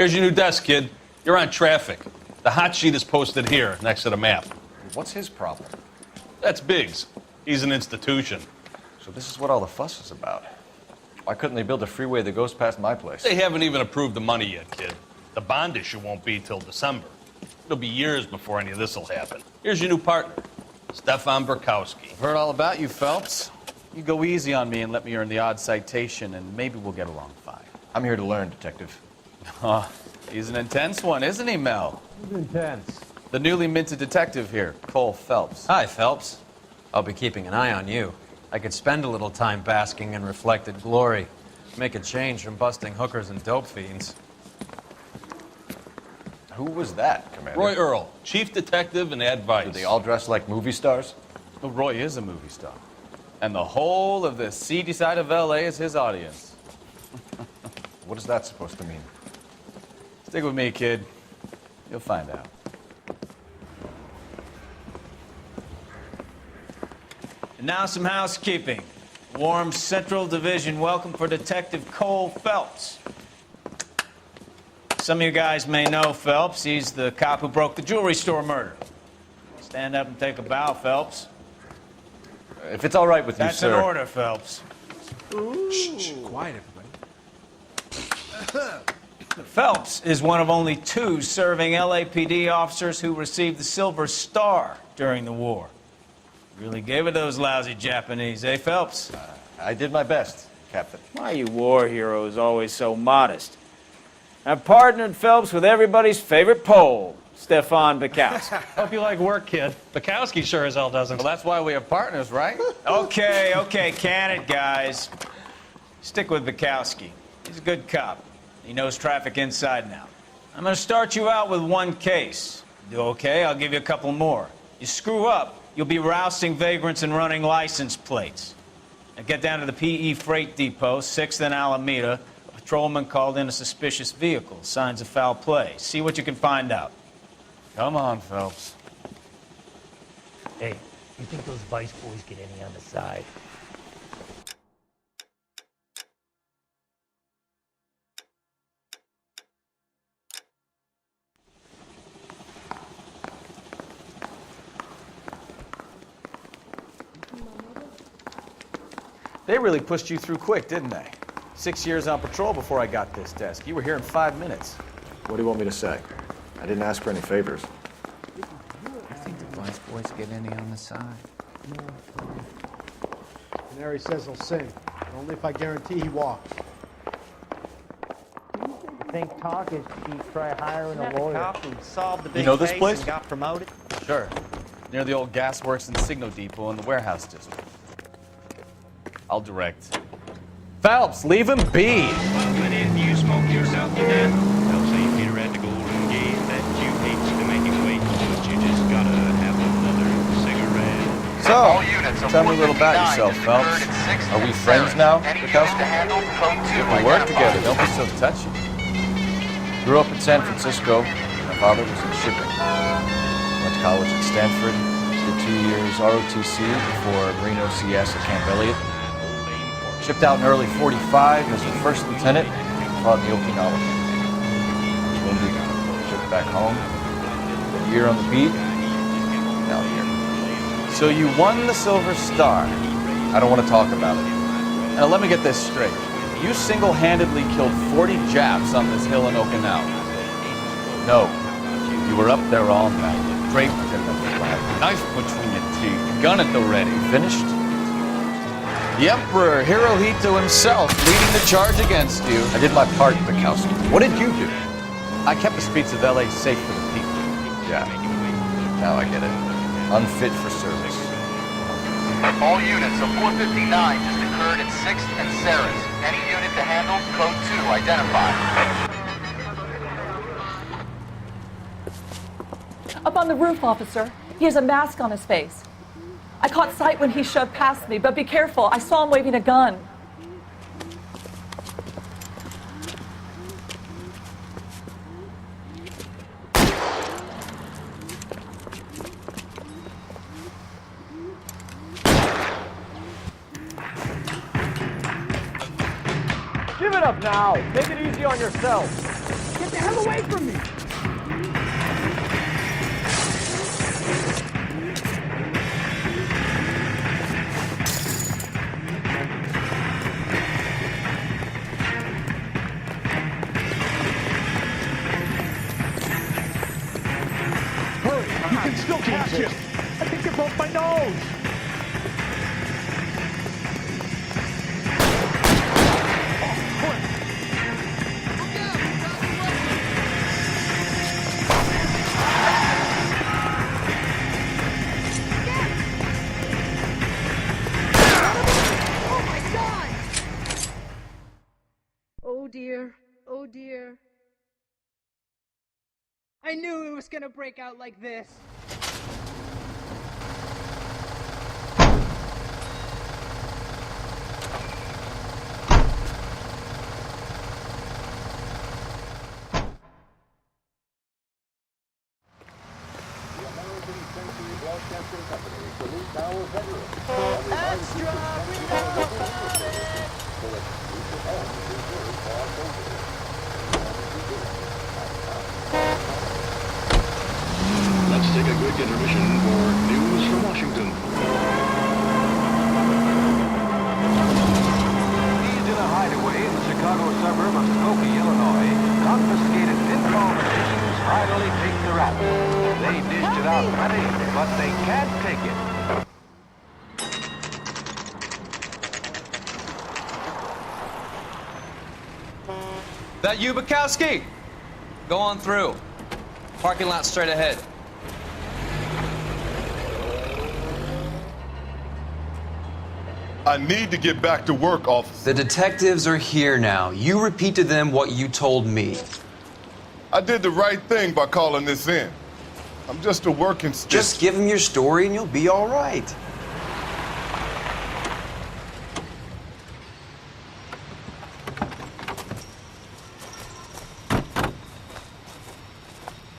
Here's your new desk, kid. You're on traffic. The hot sheet is posted here, next to the map. What's his problem? That's Biggs. He's an institution. So this is what all the fuss is about. Why couldn't they build a freeway that goes past my place? They haven't even approved the money yet, kid. The bond issue won't be till December. It'll be years before any of this will happen. Here's your new partner, Stefan Burkowski. I've heard all about you, Phelps. You go easy on me and let me earn the odd citation, and maybe we'll get along fine. I'm here to learn, Detective. Oh, he's an intense one, isn't he, Mel? Who's intense? The newly minted detective here, Cole Phelps. Hi, Phelps. I'll be keeping an eye on you. I could spend a little time basking in reflected glory. Make a change from busting hookers and dope fiends. Who was that, Commander? Roy Earl, chief detective and advice. Do they all dress like movie stars? Well, Roy is a movie star. And the whole of the seedy side of L.A. is his audience. What is that supposed to mean? Stick with me, kid. You'll find out. And now some housekeeping. Warm Central Division welcome for Detective Cole Phelps. Some of you guys may know Phelps. He's the cop who broke the jewelry store murder. Stand up and take a bow, Phelps. If it's all right with you, That's sir. an order, Phelps. Shh, quiet, everybody. Phelps is one of only 2 serving LAPD officers who received the Silver Star during the war. Really gave it those lousy Japanese, eh, Phelps? I did my best, Captain. Why are you war heroes always so modest? I've partnered Phelps with everybody's favorite Pole, Stefan Burkowski. Hope you like work, kid. Bukowski sure as hell doesn't. Well, that's why we have partners, right? Okay, can it, guys. Stick with Burkowski. He's a good cop. He knows traffic inside and out. I'm going to start you out with 1 case. Do okay, I'll give you a couple more. You screw up, you'll be rousting vagrants and running license plates. Now get down to the PE Freight Depot, 6th and Alameda. A patrolman called in a suspicious vehicle. Signs of foul play. See what you can find out. Come on, Phelps. Hey, you think those Vice boys get any on the side? They really pushed you through quick, didn't they? 6 years on patrol before I got this desk. You were here in 5 minutes. What do you want me to say? I didn't ask for any favors. I think the Vice boys get any on the side. Canary says he'll sing, but only if I guarantee he walks. Think talk is cheap, try hiring a lawyer. Cop who solved the big You know this case place? and got promoted. Sure. Near the old gasworks and Signal Depot in the warehouse district. I'll direct. Phelps, leave him be! But if you smoke yourself to death, they'll say Peter had the golden gate that you hate to make it wait, but you just gotta have another cigarette. So, tell me a little about yourself, Phelps. Are we friends now, Burkowski? We work together, don't be so touchy. Grew up in San Francisco. My father was in shipping. Went to college at Stanford. Did 2 years ROTC before Marine OCS at Camp Elliott. Shipped out in early 45 as a first lieutenant, fought in the Okinawa campaign. Wounded, shipped back home. A year on the beat, now here. So you won the Silver Star. I don't want to talk about it. Now let me get this straight. You single-handedly killed 40 Japs on this hill in Okinawa. No, you were up there all night, draped in the flag, knife between your teeth, gun at the ready. Finished? The Emperor Hirohito himself leading the charge against you. I did my part, Burkowski. What did you do? I kept the streets of L.A. safe for the people. Yeah, now I get it. Unfit for service. All units of 459 just occurred at 6th and Sarah's. Any unit to handle, code 2, identified. Up on the roof, officer. He has a mask on his face. I caught sight when he shoved past me, but be careful. I saw him waving a gun. Give it up now. Take it easy on yourself. Get the hell away from me! Hurry! You can still catch him! I think you broke my nose! Oh dear, oh dear. I knew it was gonna break out like this. Let's take a quick intermission for news from Washington. Seized in a hideaway in the Chicago suburb of Skokie, Illinois, confiscated pinball machines finally take the rap. They dished it out plenty, but they can't take it. That you, Bukowski? Go on through. Parking lot straight ahead. I need to get back to work, officer. The detectives are here now. You repeat to them what you told me. I did the right thing by calling this in. I'm just a working stiff. Just give them your story and you'll be all right.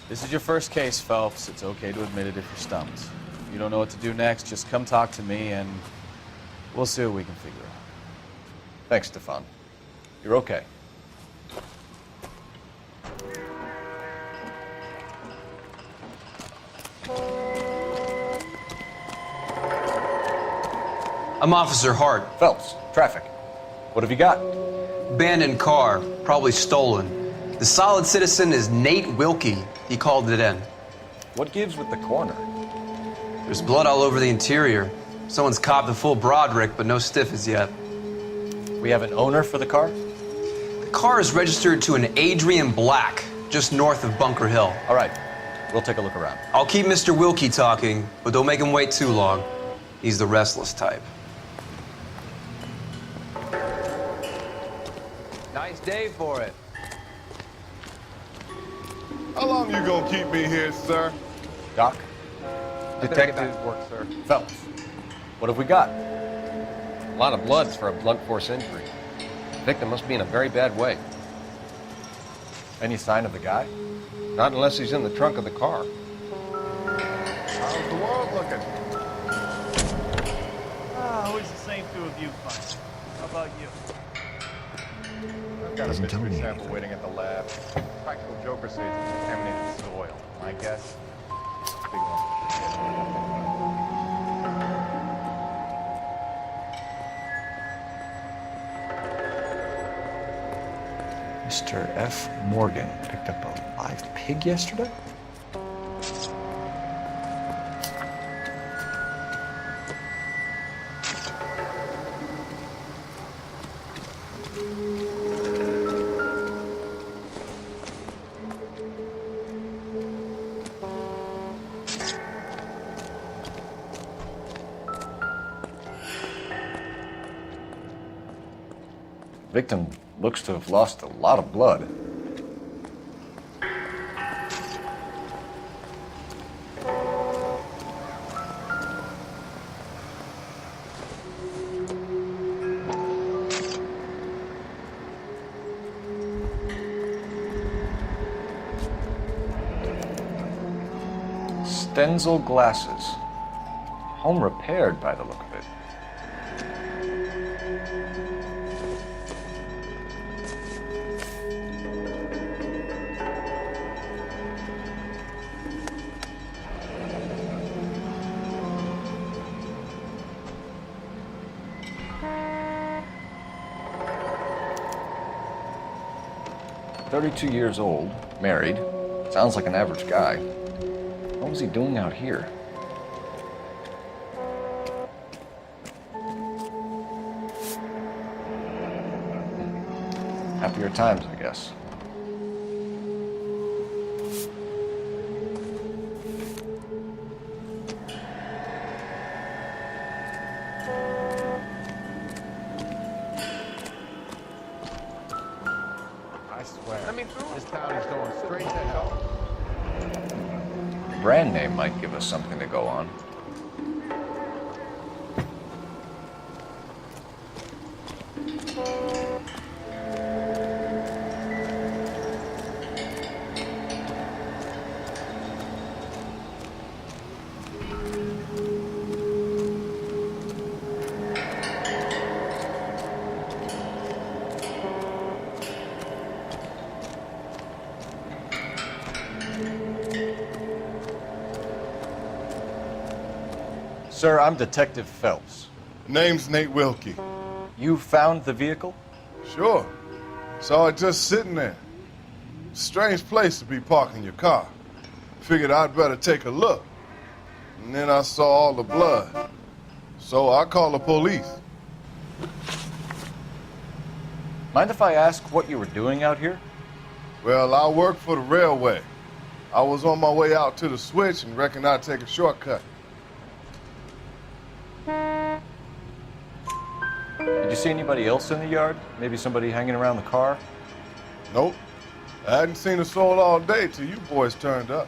This is your first case, Phelps. It's okay to admit it if you're stumped. If you don't know what to do next, just come talk to me and we'll see what we can figure out. Thanks, Stefan. You're okay. I'm Officer Hart. Phelps, traffic. What have you got? Abandoned car, probably stolen. The solid citizen is Nate Wilkie. He called it in. What gives with the corner? There's blood all over the interior. Someone's copped a full Broderick, but no stiff as yet. We have an owner for the car? The car is registered to an Adrian Black, just north of Bunker Hill. All right, we'll take a look around. I'll keep Mr. Wilkie talking, but don't make him wait too long. He's the restless type. Nice day for it. How long you gonna keep me here, sir? Doc? Detective work, sir. Phelps, what have we got? A lot of blood for a blunt force injury. The victim must be in a very bad way. Any sign of the guy? Not unless he's in the trunk of the car. How's the world looking? Always the same two of you, fine. How about you? I've got a mystery sample waiting at the lab. Practical Joker says it's contaminated soil. My guess? Big one. Mr. F. Morgan picked up a live pig yesterday? Victim looks to have lost a lot of blood. Stenzel glasses. Home repaired by the look of it. 32 years old, married. Sounds like an average guy. What was he doing out here? Happier times, I guess. I swear. This town is going straight to hell. The brand name might give us something to go on. Sir, I'm Detective Phelps. Name's Nate Wilkie. You found the vehicle? Sure. Saw it just sitting there. Strange place to be parking your car. Figured I'd better take a look. And then I saw all the blood. So I called the police. Mind if I ask what you were doing out here? Well, I work for the railway. I was on my way out to the switch and reckoned I'd take a shortcut. Did you see anybody else in the yard? Maybe somebody hanging around the car? Nope. I hadn't seen a soul all day till you boys turned up.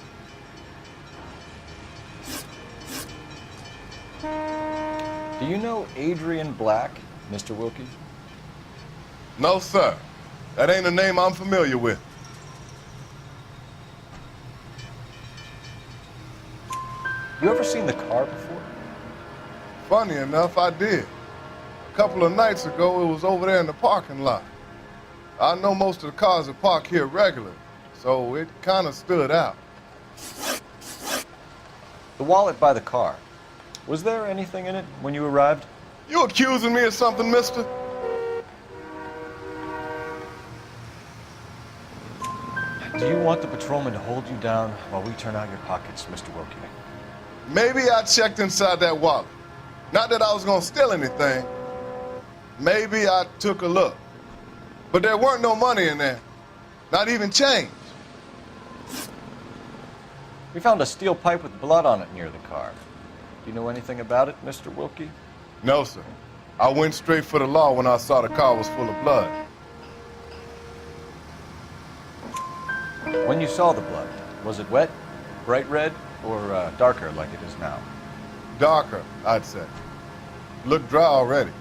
Do you know Adrian Black, Mr. Wilkie? No, sir. That ain't a name I'm familiar with. You ever seen the car before? Funny enough, I did. A couple of nights ago, it was over there in the parking lot. I know most of the cars are parked here regularly, so it kind of stood out. The wallet by the car. Was there anything in it when you arrived? You accusing me of something, mister? Do you want the patrolman to hold you down while we turn out your pockets, Mr. Wilkie? Maybe I checked inside that wallet. Not that I was gonna steal anything. Maybe I took a look. But there weren't no money in there. Not even change. We found a steel pipe with blood on it near the car. Do you know anything about it, Mr. Wilkie? No, sir. I went straight for the law when I saw the car was full of blood. When you saw the blood, was it wet, bright red, or darker like it is now? Darker, I'd say. Looked dry already.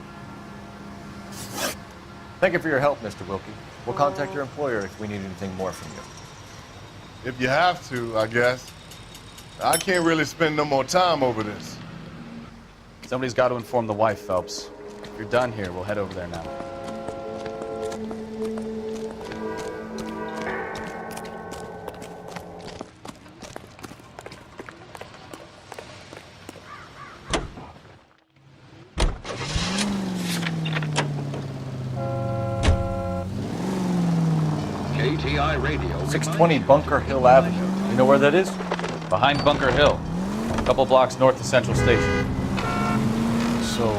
Thank you for your help, Mr. Wilkie. We'll contact your employer if we need anything more from you. If you have to, I guess. I can't really spend no more time over this. Somebody's got to inform the wife, Phelps. If you're done here, we'll head over there now. KTI Radio. 620 Bunker Hill Avenue. You know where that is? Behind Bunker Hill, a couple blocks north of Central Station. So,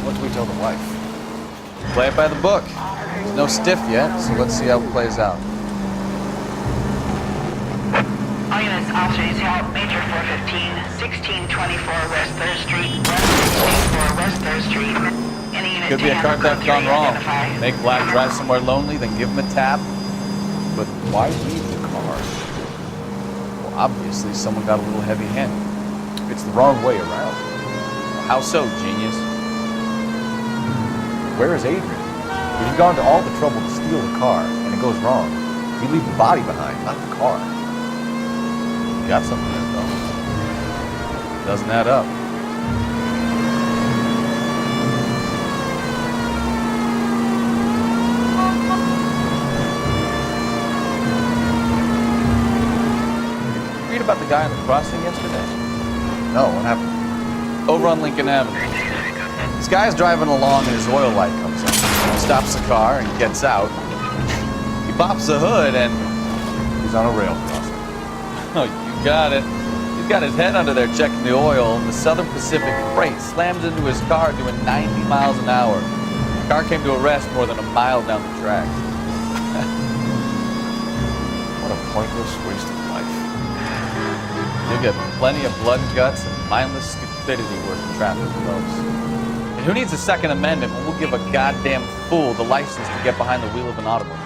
what do we tell the wife? Play it by the book. There's no stiff yet, so let's see how it plays out. All units, officers help Major 415, 1624 West 3rd Street, West 1624 West 3rd Street. Any unit Could be a car theft gone wrong. identify. Make Black drive somewhere lonely, then give him a tap. But why leave the car? Well, obviously someone got a little heavy-handed. It's the wrong way around. How so, genius? Where is Adrian? If you've gone to all the trouble to steal the car, and it goes wrong, you leave the body behind, not the car. You got something there, though. Doesn't add up. Read about the guy on the crossing yesterday? No, what happened? Over on Lincoln Avenue. This guy's driving along and his oil light comes on. He stops the car and gets out. He pops the hood and... He's on a rail crossing. Oh, you got it. He's got his head under there checking the oil. The Southern Pacific freight slams into his car doing 90 miles an hour. The car came to a rest more than a mile down the track. What a pointless waste of life. You'll get plenty of blood and guts and mindless stupidity working traffic, folks. And who needs a Second Amendment when we'll give a goddamn fool the license to get behind the wheel of an automobile?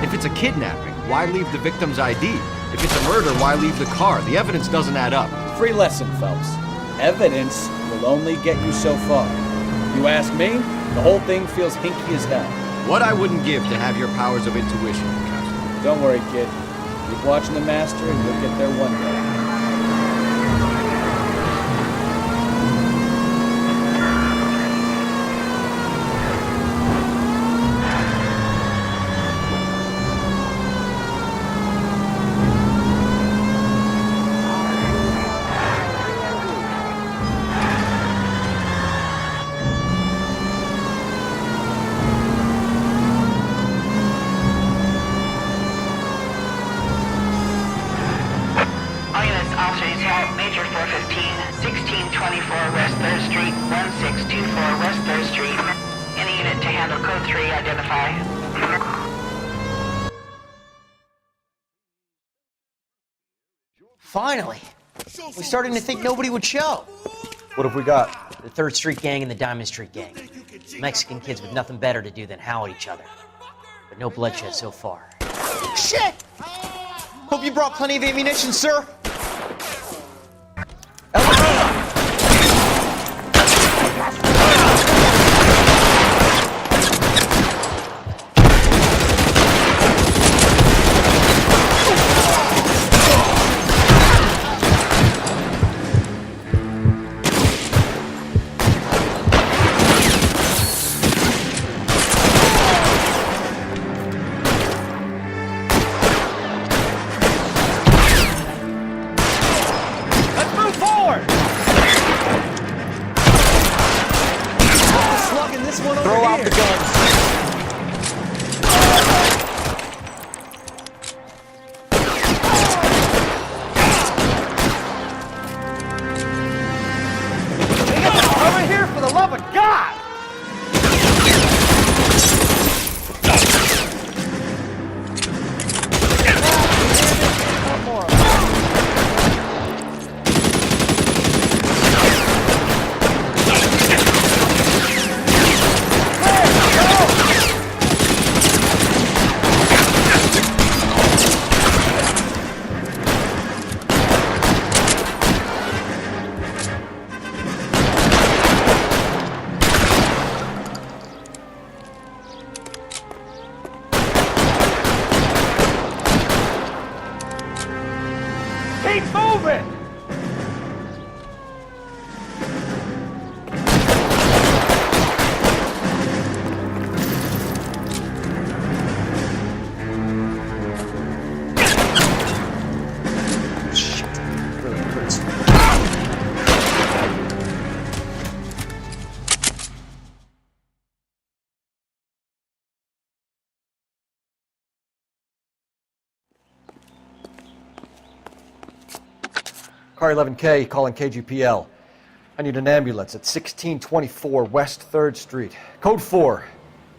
If it's a kidnapping, why leave the victim's ID? If it's a murder, why leave the car? The evidence doesn't add up. Free lesson, Phelps. Evidence will only get you so far. If you ask me, the whole thing feels hinky as hell. What I wouldn't give to have your powers of intuition, Captain. Don't worry, kid. Keep watching the master and you'll get there one day. Major 415, 1624 West 3rd Street, 1624 West 3rd Street. Any unit to handle code 3, identify. Finally! We're starting to think nobody would show. What have we got? The 3rd Street Gang and the Diamond Street Gang. Mexican kids with nothing better to do than howl at each other. But no bloodshed so far. Shit! Hope you brought plenty of ammunition, sir. Throw out the guns. Over here, for the love of God! Keep moving! Shit, really hurts. Car 11K calling KGPL. I need an ambulance at 1624 West 3rd Street. Code 4.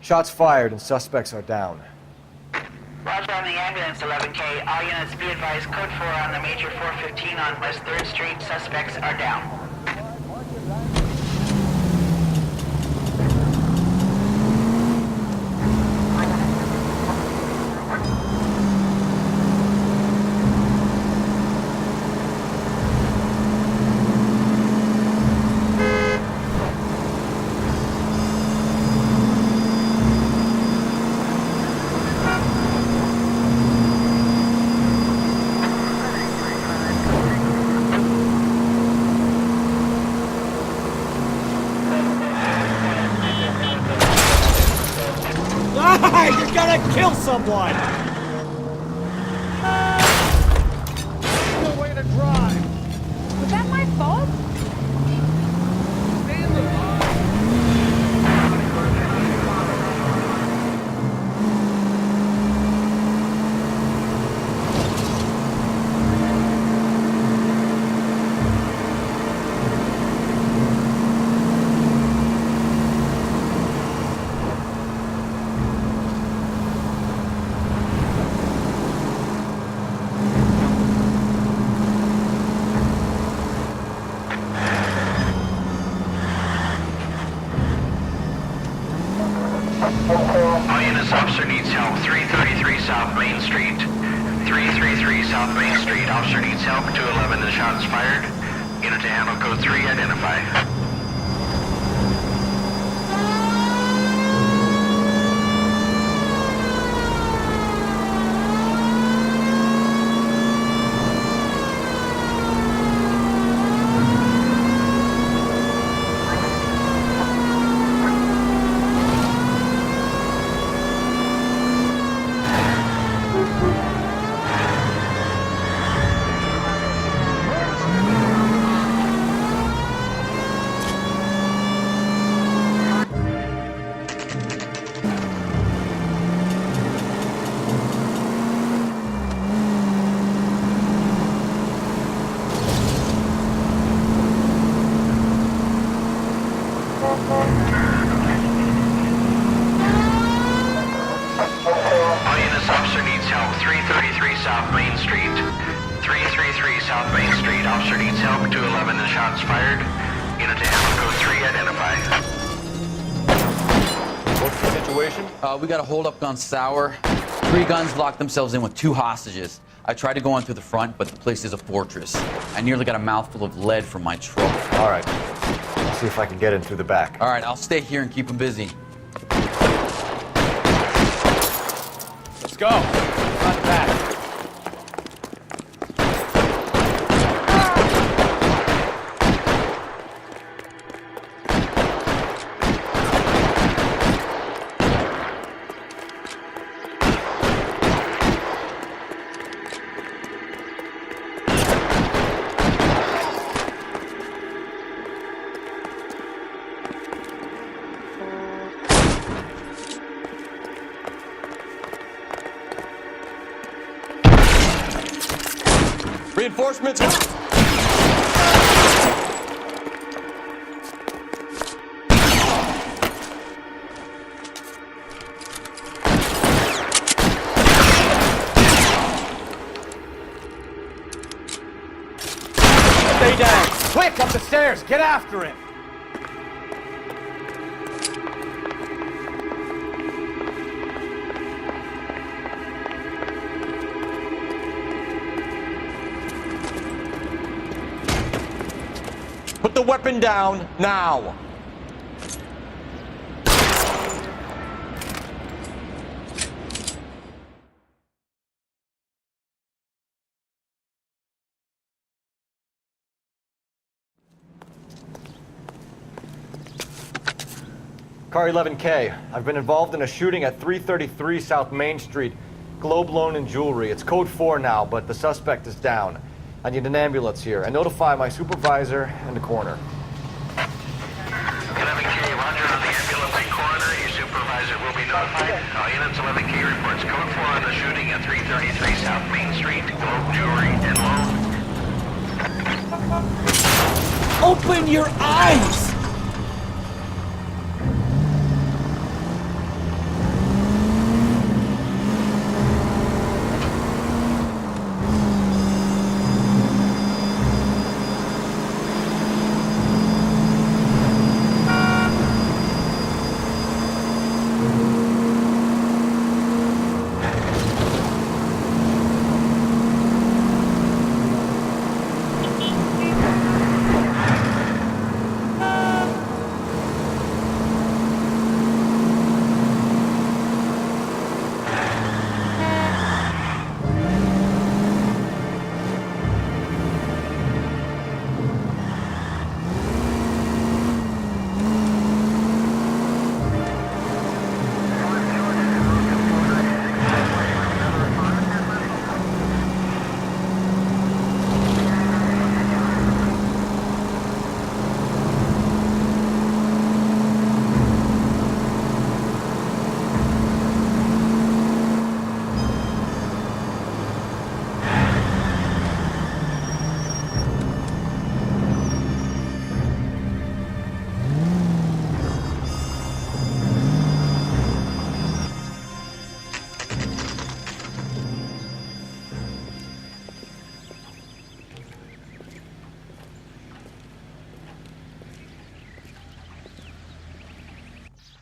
Shots fired and suspects are down. Roger on the ambulance, 11K. All units be advised, code 4 on the Major 415 on West 3rd Street. Suspects are down. You're gonna kill someone! No way to drive! Was that my fault? Stay in the line. All units, officer needs help. 333 South Main Street. 333 South Main Street. Officer needs help. 211 and shots fired. Unit to handle code 3, identify. South Main Street. 333 South Main Street. Officer needs help. 211 and shots fired. Unit to handle code 3, identify. What's the situation? We got a hold-up gun sour. 3 guns locked themselves in with 2 hostages. I tried to go in through the front, but the place is a fortress. I nearly got a mouthful of lead from my truck. All right. Let's see if I can get in through the back. All right, I'll stay here and keep them busy. Let's go. Front and back. Reinforcements! Stay down! Quick, up the stairs! Get after him! Put the weapon down, now! Car 11K, I've been involved in a shooting at 333 South Main Street. Globe Loan and Jewelry. It's code 4 now, but the suspect is down. I need an ambulance here, and notify my supervisor and the coroner. 11K, roger on the ambulance and coroner. Your supervisor will be notified. All units, 11K reports code 4 on the shooting at 333 South Main Street. Globe Jewelry and Loan. Open your eyes!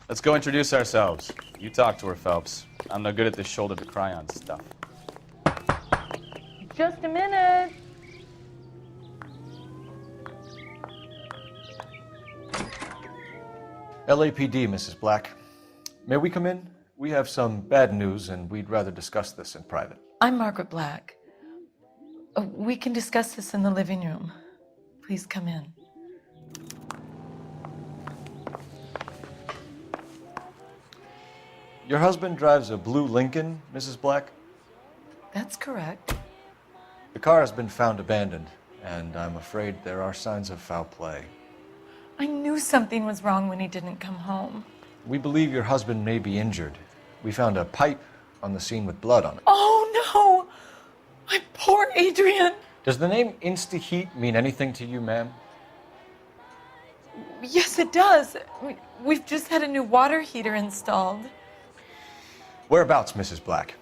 Let's go introduce ourselves. You talk to her, Phelps. I'm no good at this shoulder to cry on stuff. Just a minute. LAPD, Mrs. Black. May we come in? We have some bad news, and we'd rather discuss this in private. I'm Margaret Black. We can discuss this in the living room. Please come in. Your husband drives a blue Lincoln, Mrs. Black? That's correct. The car has been found abandoned, and I'm afraid there are signs of foul play. I knew something was wrong when he didn't come home. We believe your husband may be injured. We found a pipe on the scene with blood on it. Oh, no! My poor Adrian! Does the name Insta-Heat mean anything to you, ma'am? Yes, it does. We've just had a new water heater installed. Whereabouts, Mrs. Black?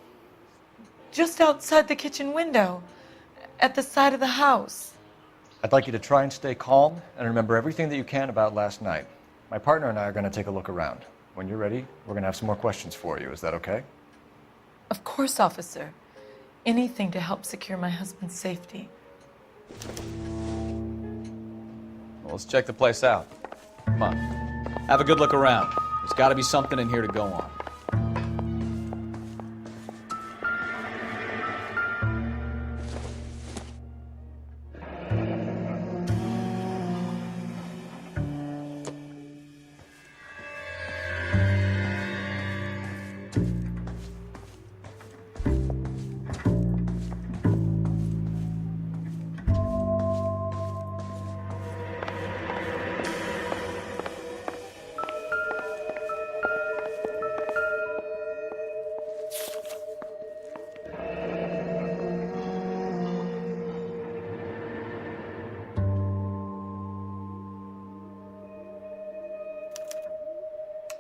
Just outside the kitchen window, at the side of the house. I'd like you to try and stay calm and remember everything that you can about last night. My partner and I are going to take a look around. When you're ready, we're going to have some more questions for you. Is that okay? Of course, officer. Anything to help secure my husband's safety. Well, let's check the place out. Come on. Have a good look around. There's got to be something in here to go on.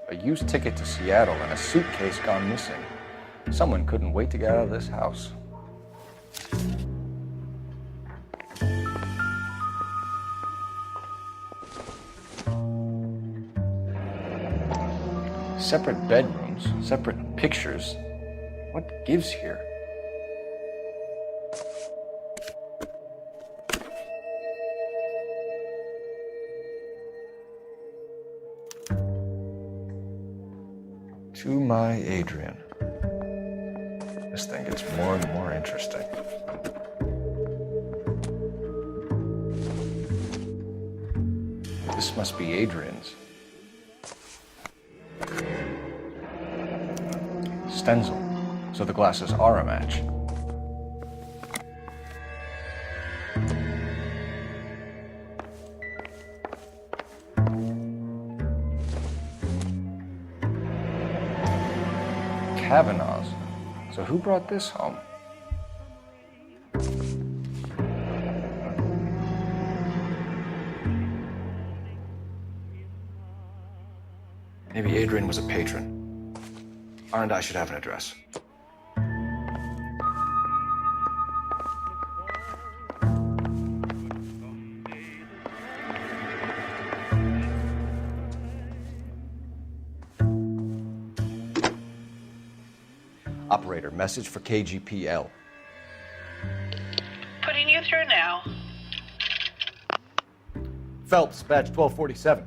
A used ticket to Seattle and a suitcase gone missing. Someone couldn't wait to get out of this house. Separate bedrooms, separate pictures. What gives here? To my Adrian. This thing gets more and more interesting. This must be Adrian's. Stencil, so the glasses are a match. Kavanaugh's. So who brought this home? Maybe Adrian was a patron. R&I should have an address. Operator, message for KGPL. Putting you through now. Phelps, badge 1247.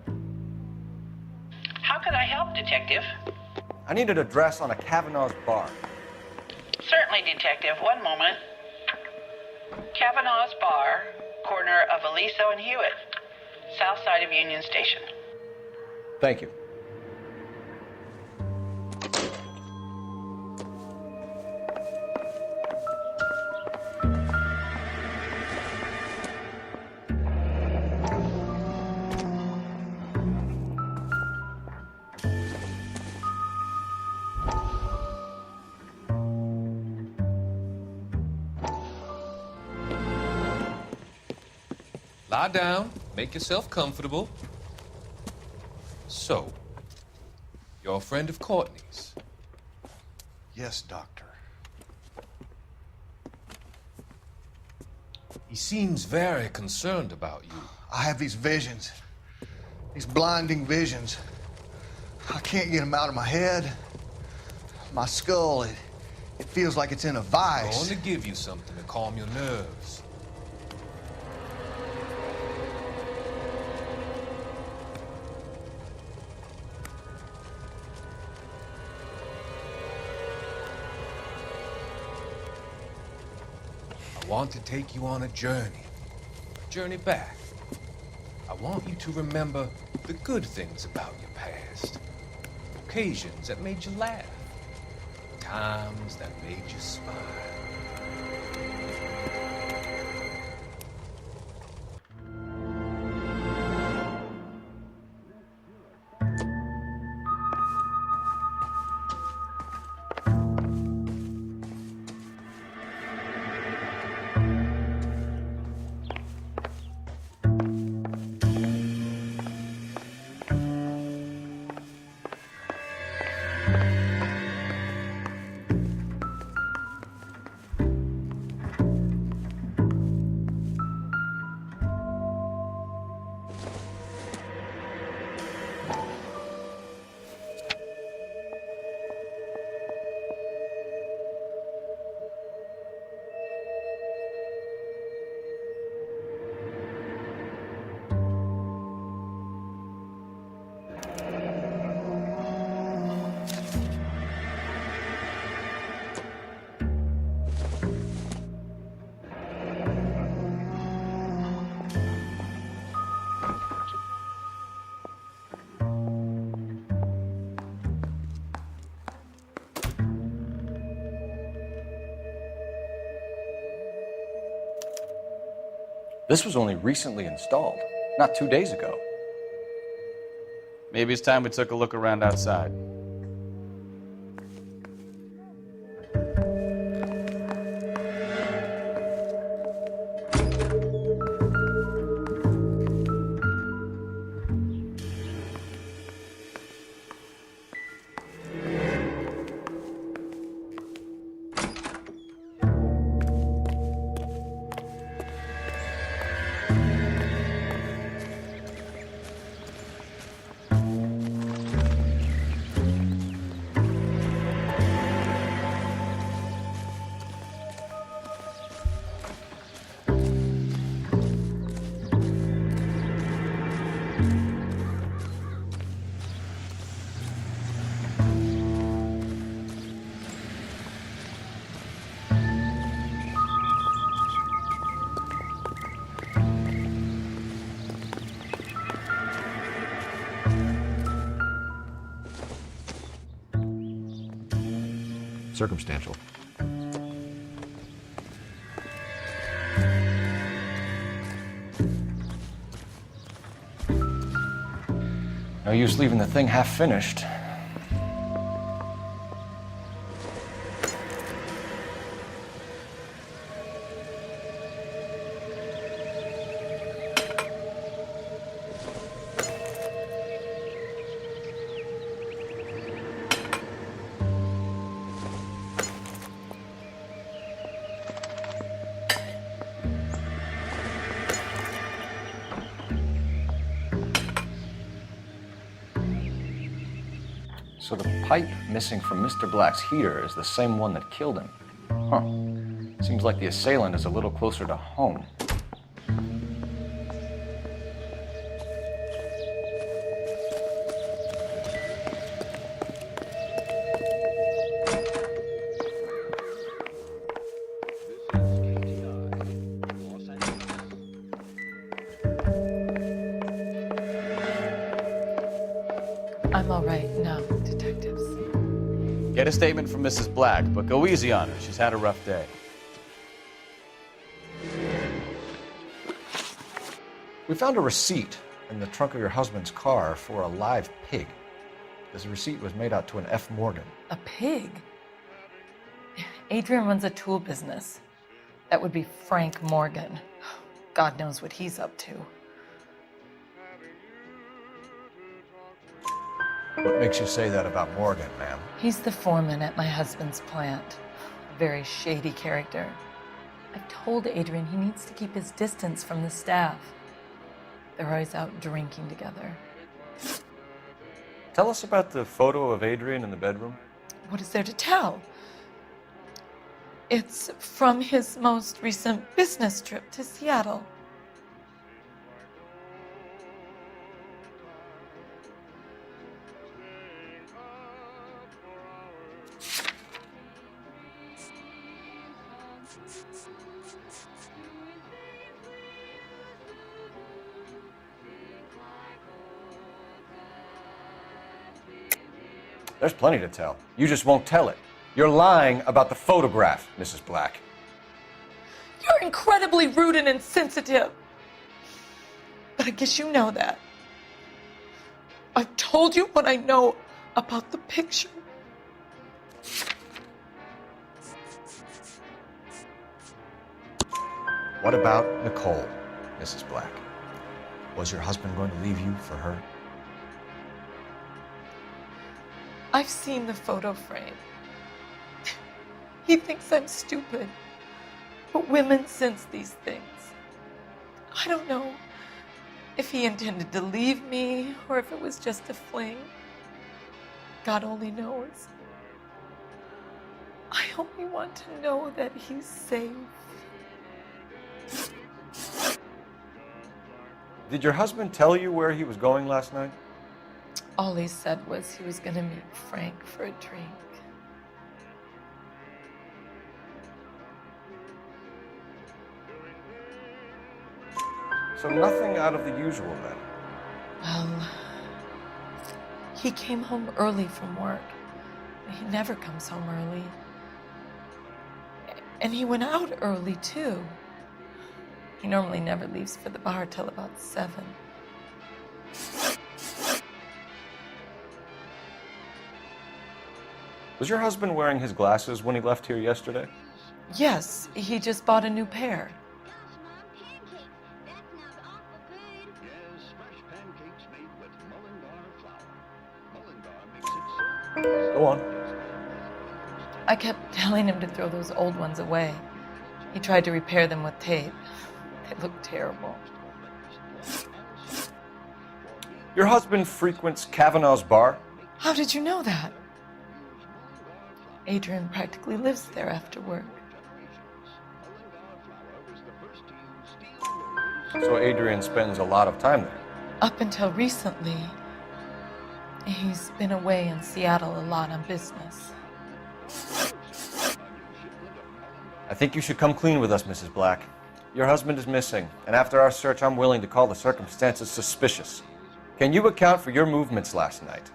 How could I help, Detective? I need an address on a Kavanaugh's bar. Certainly, Detective. One moment. Kavanaugh's Bar, corner of Aliso and Hewitt, south side of Union Station. Thank you. Lie down, make yourself comfortable. So, you're a friend of Courtney's? Yes, Doctor. He seems very concerned about you. I have these visions, these blinding visions. I can't get them out of my head. My skull, it feels like it's in a I'm vice. going to give you something to calm your nerves. I want to take you on a journey back. I want you to remember the good things about your past. Occasions that made you laugh. Times that made you smile. This was only recently installed, not 2 days ago. Maybe it's time we took a look around outside. Circumstantial. No use leaving the thing half finished. So the pipe missing from Mr. Black's heater is the same one that killed him. Huh. Seems like the assailant is a little closer to home. I'm all right now, detectives. Get a statement from Mrs. Black, but go easy on her. She's had a rough day. We found a receipt in the trunk of your husband's car for a live pig. This receipt was made out to an F. Morgan. A pig? Adrian runs a tool business. That would be Frank Morgan. God knows what he's up to. What makes you say that about Morgan, ma'am? He's the foreman at my husband's plant. A very shady character. I've told Adrian he needs to keep his distance from the staff. They're always out drinking together. Tell us about the photo of Adrian in the bedroom. What is there to tell? It's from his most recent business trip to Seattle. There's plenty to tell. You just won't tell it. You're lying about the photograph, Mrs. Black. You're incredibly rude and insensitive. But I guess you know that. I've told you what I know about the picture. What about Nicole, Mrs. Black? Was your husband going to leave you for her? I've seen the photo frame. He thinks I'm stupid. But women sense these things. I don't know if he intended to leave me or if it was just a fling. God only knows. I only want to know that he's safe. Did your husband tell you where he was going last night? All he said was he was going to meet Frank for a drink. So nothing out of the usual then? Well, he came home early from work. He never comes home early. And he went out early, too. He normally never leaves for the bar till about 7. Was your husband wearing his glasses when he left here yesterday? Yes, he just bought a new pair. Go on. I kept telling him to throw those old ones away. He tried to repair them with tape. They look terrible. Your husband frequents Kavanaugh's bar? How did you know that? Adrian practically lives there after work. So Adrian spends a lot of time there? Up until recently, he's been away in Seattle a lot on business. I think you should come clean with us, Mrs. Black. Your husband is missing, and after our search, I'm willing to call the circumstances suspicious. Can you account for your movements last night?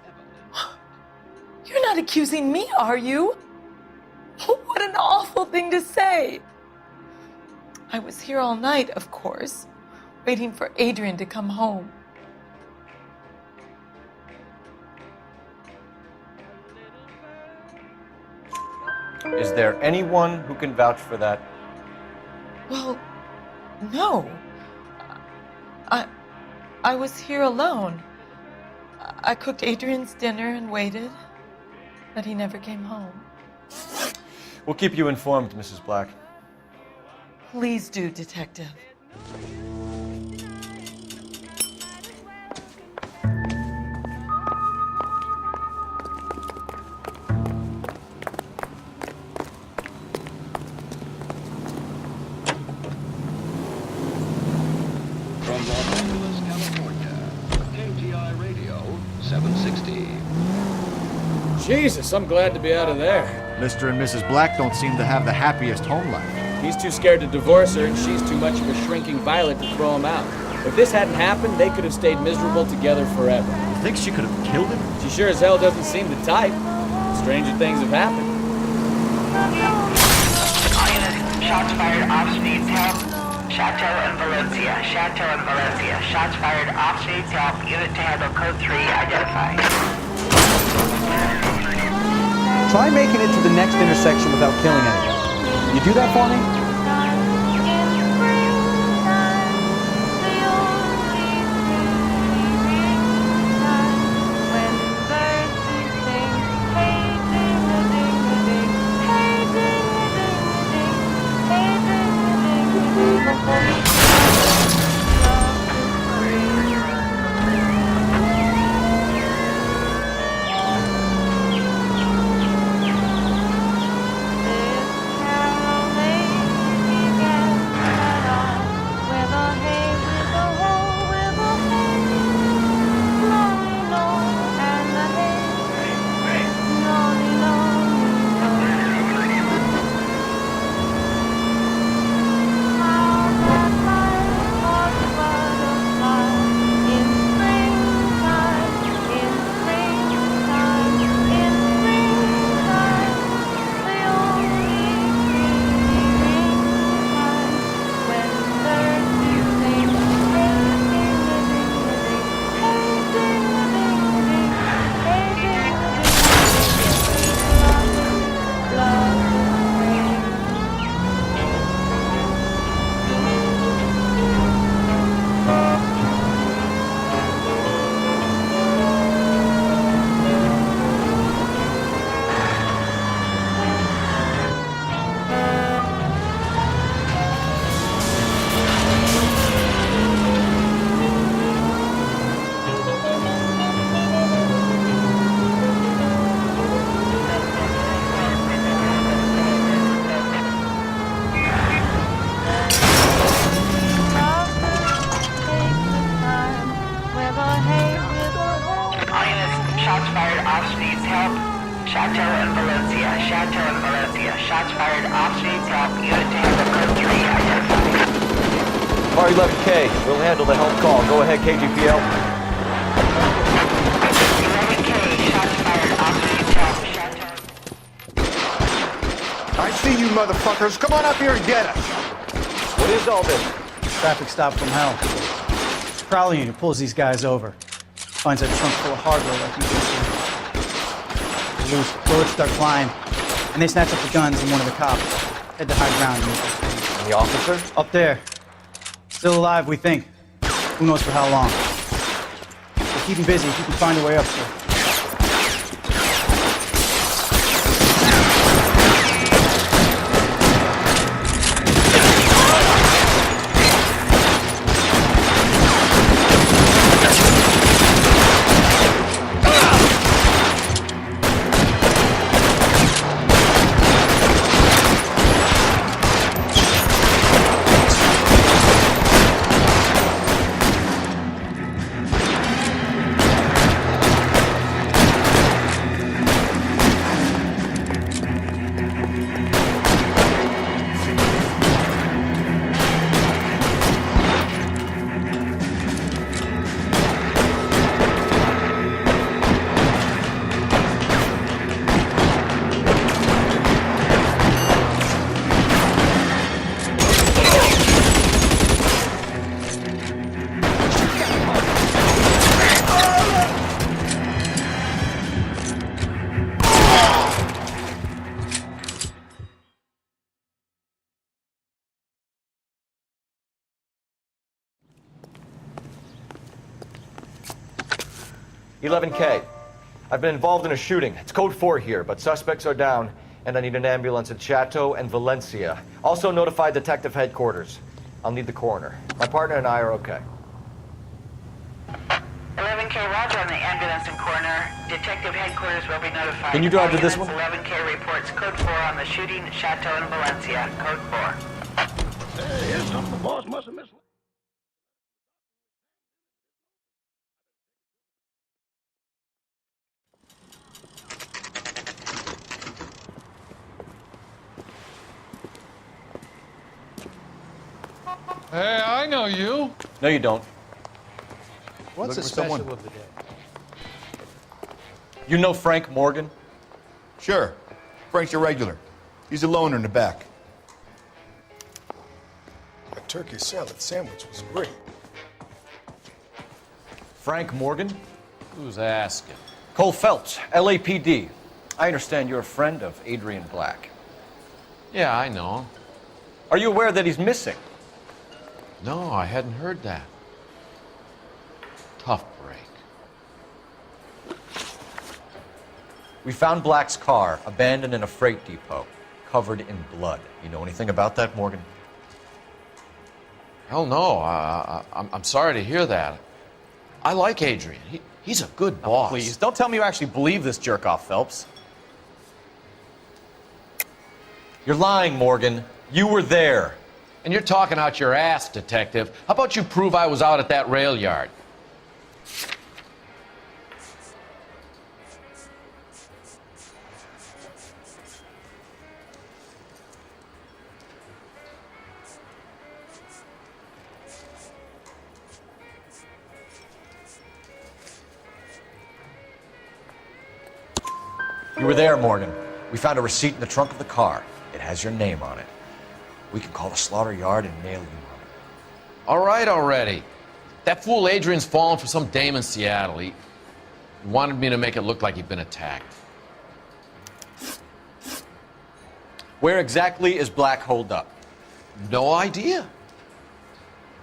You're not accusing me, are you? What an awful thing to say. I was here all night, of course, waiting for Adrian to come home. Is there anyone who can vouch for that? Well, no. I was here alone. I cooked Adrian's dinner and waited, but he never came home. We'll keep you informed, Mrs. Black. Please do, Detective. From Los Angeles, California, KTI Radio, 760. Jesus, I'm glad to be out of there. Mr. and Mrs. Black don't seem to have the happiest home life. He's too scared to divorce her, and she's too much of a shrinking violet to throw him out. If this hadn't happened, they could have stayed miserable together forever. You think she could have killed him? She sure as hell doesn't seem the type. Stranger things have happened. Shots fired off needs help. Chateau and Valencia. Chateau and Valencia. Shots fired off needs help. Unit to handle code 3 identified. Try making it to the next intersection without killing anyone. You do that for me? Chateau and Valencia. Chateau and Valencia. Shots fired off streets. Help. Unit to handle code 3 identified. Car 11K, we'll handle the help call. Go ahead, KGPL. 11K. Shots fired off streets. Help. Chateau. I see you motherfuckers. Come on up here and get us. What is all this? Traffic stop from hell. Prowler unit pulls these guys over. Finds a trunk full of hardware like you just did. Loose bullets start flying, and they snatch up the guns and one of the cops. Head to high ground. And the officer? Up there. Still alive, we think. Who knows for how long. We'll keep him busy if you can find a way up there. $11K. I've been involved in a shooting. It's code 4 here, but suspects are down, and I need an ambulance at Chateau and Valencia. Also notify detective headquarters. I'll need the coroner. My partner and I are okay. 11K, roger on the ambulance and coroner. Detective headquarters will be notified. Can you drive to this one? 11K reports code 4 on the shooting at Chateau and Valencia. Code 4. Hey, here's something the boss must have missed. Hey, I know you. No, you don't. What's the special of the day? You know Frank Morgan? Sure. Frank's your regular. He's a loner in the back. A turkey salad sandwich was great. Frank Morgan? Who's asking? Cole Phelps, LAPD. I understand you're a friend of Adrian Black. Yeah, I know him. Are you aware that he's missing? No, I hadn't heard that. Tough break. We found Black's car abandoned in a freight depot, covered in blood. You know anything about that, Morgan? Hell no. I'm sorry to hear that. I like Adrian. He's a good boss. Please, don't tell me you actually believe this jerk-off, Phelps. You're lying, Morgan. You were there. And you're talking out your ass, detective. How about you prove I was out at that rail yard? You were there, Morgan. We found a receipt in the trunk of the car. It has your name on it. We can call the slaughter yard and nail you on it. All right already. That fool Adrian's fallen for some dame in Seattle. He wanted me to make it look like he'd been attacked. Where exactly is Black holed up? No idea.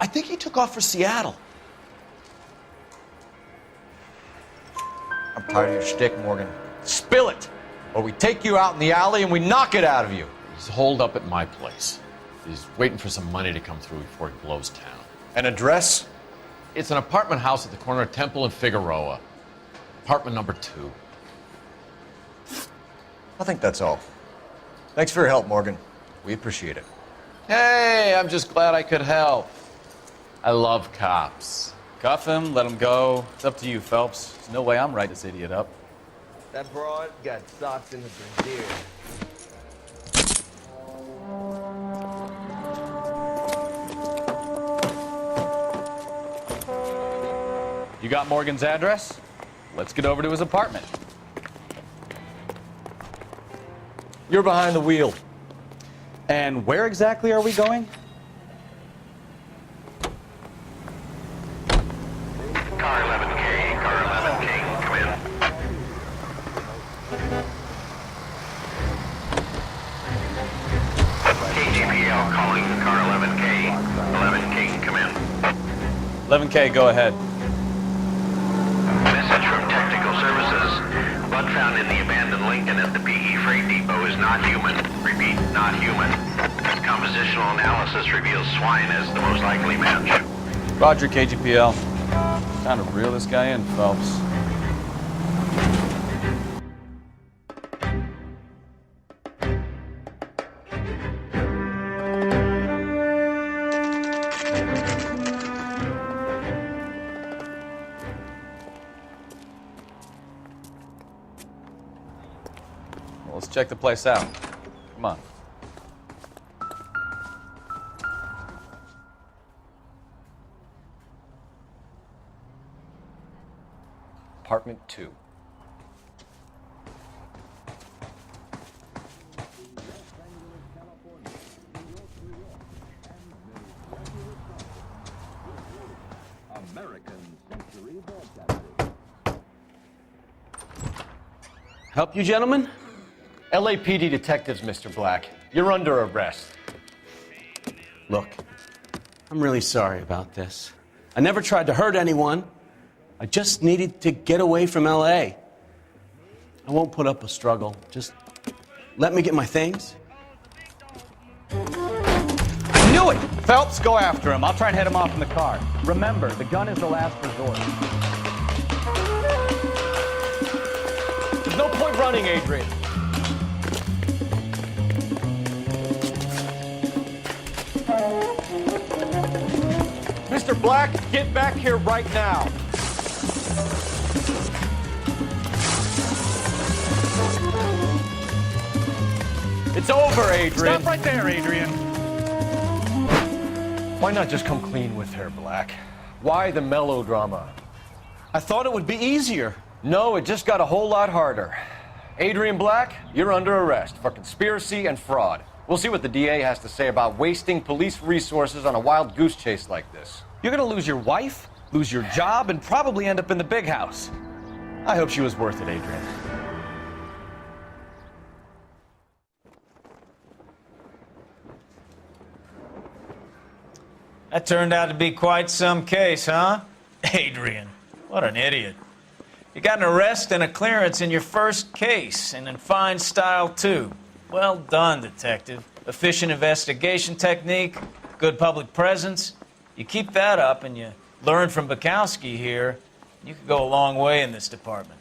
I think he took off for Seattle. I'm tired of your shtick, Morgan. Spill it, or we take you out in the alley and we knock it out of you. He's holed up at my place. He's waiting for some money to come through before he blows town. An address? It's an apartment house at the corner of Temple and Figueroa. Apartment number 2. I think that's all. Thanks for your help, Morgan. We appreciate it. Hey, I'm just glad I could help. I love cops. Cuff him, let him go. It's up to you, Phelps. There's no way I'm writing this idiot up. That broad got socks in the brassiere. You got Morgan's address? Let's get over to his apartment. You're behind the wheel. And where exactly are we going? Car 11K, come in. KGPL calling car 11K. 11K, come in. 11K, go ahead. Message from Technical Services. Blood found in the abandoned Lincoln at the PE Freight Depot is not human. Repeat, not human. Compositional analysis reveals swine as the most likely match. Roger, KGPL. Time to reel this guy in, Phelps. Well, let's check the place out. Come on. Apartment 2. Help you, gentlemen? LAPD detectives, Mr. Black. You're under arrest. Look, I'm really sorry about this. I never tried to hurt anyone. I just needed to get away from L.A. I won't put up a struggle. Just let me get my things. I knew it! Phelps, go after him. I'll try and head him off in the car. Remember, the gun is the last resort. There's no point running, Adrian. Mr. Black, get back here right now. It's over, Adrian. Stop right there, Adrian. Why not just come clean with her, Black? Why the melodrama? I thought it would be easier. No, it just got a whole lot harder. Adrian Black, you're under arrest for conspiracy and fraud. We'll see what the DA has to say about wasting police resources on a wild goose chase like this. You're gonna lose your wife, lose your job, and probably end up in the big house. I hope she was worth it, Adrian. That turned out to be quite some case, huh? Adrian, what an idiot. You got an arrest and a clearance in your first case, and in fine style, too. Well done, detective. Efficient investigation technique, good public presence. You keep that up and you learn from Bukowski here, you could go a long way in this department.